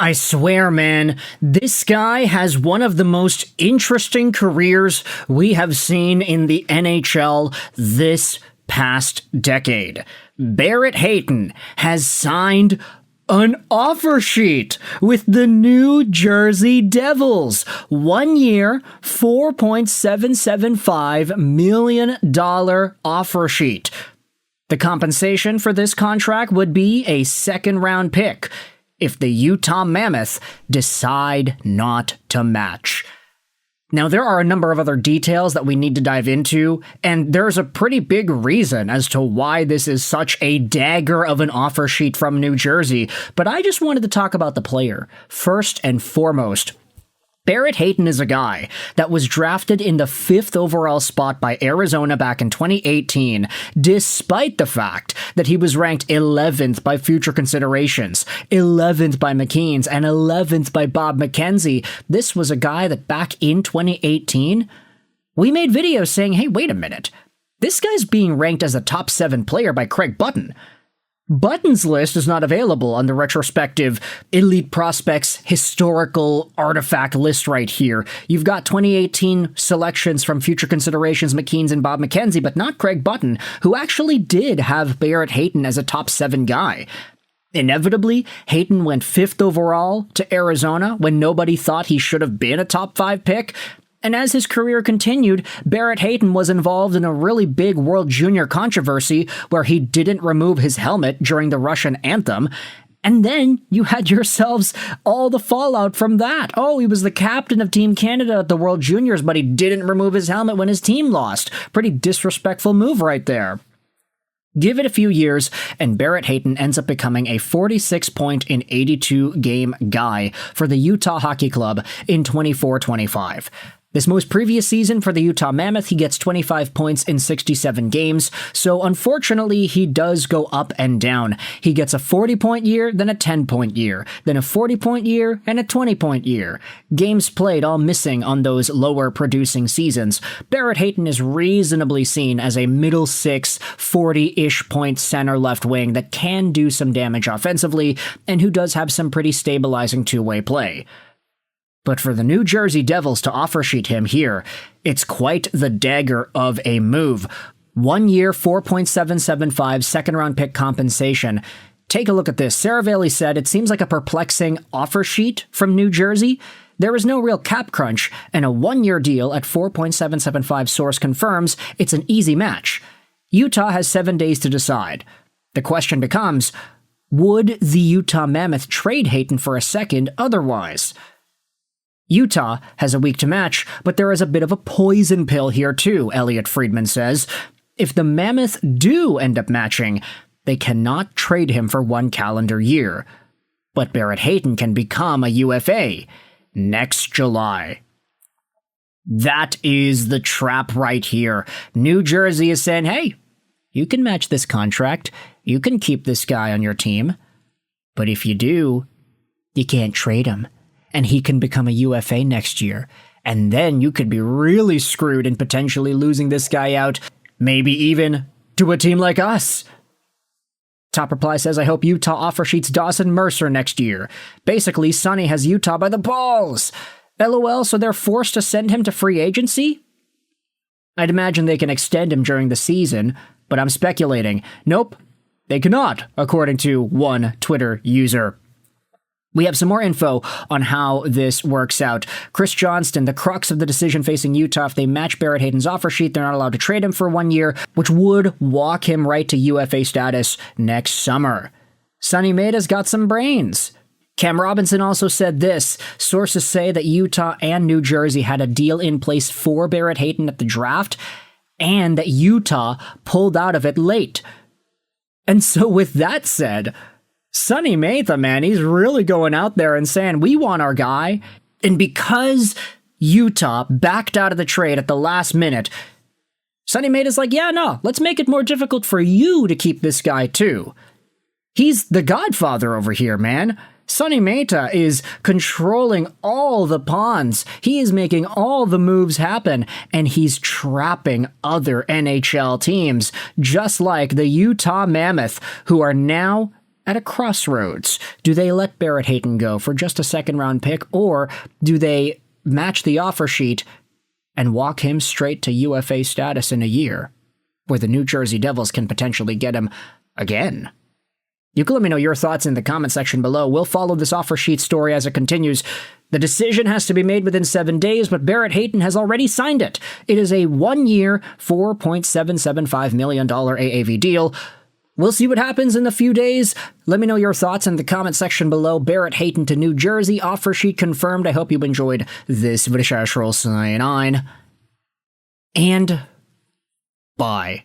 I swear, man, this guy has one of the most interesting careers we have seen in the NHL this past decade. Barrett Hayton has signed an offer sheet with the New Jersey Devils. 1 year, $4.775 million offer sheet. The compensation for this contract would be a second-round pick if the Utah Mammoth decide not to match. Now, there are a number of other details that we need to dive into, and there's a pretty big reason as to why this is such a dagger of an offer sheet from New Jersey, but I just wanted to talk about the player. First and foremost, Barrett Hayton is a guy that was drafted in the 5th overall spot by Arizona back in 2018, despite the fact that he was ranked 11th by Future Considerations, 11th by McKeen's, and 11th by Bob McKenzie. This was a guy that back in 2018, we made videos saying, hey, wait a minute, this guy's being ranked as a top 7 player by Craig Button. Button's list is not available on the retrospective Elite Prospects historical artifact list right here. You've got 2018 selections from Future Considerations, McKeen's, and Bob McKenzie, but not Craig Button, who actually did have Barrett Hayton as a top 7 guy. Inevitably, Hayton went 5th overall to Arizona when nobody thought he should have been a top 5 pick. And as his career continued, Barrett Hayton was involved in a really big World Junior controversy where he didn't remove his helmet during the Russian anthem. And then you had yourselves all the fallout from that. Oh, he was the captain of Team Canada at the World Juniors, but he didn't remove his helmet when his team lost. Pretty disrespectful move right there. Give it a few years, and Barrett Hayton ends up becoming a 46-point in 82-game guy for the Utah Hockey Club in 24-25. This most previous season for the Utah Mammoth, he gets 25 points in 67 games, so unfortunately he does go up and down. He gets a 40-point year, then a 10-point year, then a 40-point year, and a 20-point year. Games played all missing on those lower producing seasons. Barrett Hayton is reasonably seen as a middle six, 40-ish point center left wing that can do some damage offensively, and who does have some pretty stabilizing two-way play. But for the New Jersey Devils to offer sheet him here, it's quite the dagger of a move. 1 year, $4.775 second-round pick compensation. Take a look at this. Sarah Bailey said, it seems like a perplexing offer sheet from New Jersey. There is no real cap crunch, and a 1-year deal at $4.775 source confirms it's an easy match. Utah has 7 days to decide. The question becomes, would the Utah Mammoth trade Hayton for a second otherwise? Utah has a week to match, but there is a bit of a poison pill here too, Elliot Friedman says. If the Mammoth do end up matching, they cannot trade him for 1 calendar year. But Barrett Hayton can become a UFA next July. That is the trap right here. New Jersey is saying, hey, you can match this contract. You can keep this guy on your team. But if you do, you can't trade him. And he can become a UFA next year. And then you could be really screwed in potentially losing this guy out, maybe even to a team like us. Top Reply says, I hope Utah offer sheets Dawson Mercer next year. Basically, Sonny has Utah by the balls. LOL, so they're forced to send him to free agency? I'd imagine they can extend him during the season, but I'm speculating. Nope, they cannot, according to one Twitter user. We have some more info on how this works out. Chris Johnston, the crux of the decision facing Utah, if they match Barrett Hayton's offer sheet, they're not allowed to trade him for 1 year, which would walk him right to UFA status next summer. Sonny Maida's got some brains. Cam Robinson also said this. Sources say that Utah and New Jersey had a deal in place for Barrett Hayton at the draft, and that Utah pulled out of it late. And so with that said, Sonny Maitha, man, he's really going out there and saying, we want our guy. And because Utah backed out of the trade at the last minute, Sonny Maitha's like, yeah, no, let's make it more difficult for you to keep this guy too. He's the godfather over here, man. Sonny Maitha is controlling all the pawns. He is making all the moves happen, and he's trapping other NHL teams, just like the Utah Mammoth, who are now at a crossroads. Do they let Barrett Hayton go for just a second-round pick, or do they match the offer sheet and walk him straight to UFA status in a year, where the New Jersey Devils can potentially get him again? You can let me know your thoughts in the comment section below. We'll follow this offer sheet story as it continues. The decision has to be made within 7 days, but Barrett Hayton has already signed it. It is a 1-year, $4.775 million AAV deal. We'll see what happens in a few days. Let me know your thoughts in the comment section below. Barrett Hayton to New Jersey, offer sheet confirmed. I hope you enjoyed this video. Sign on. And bye.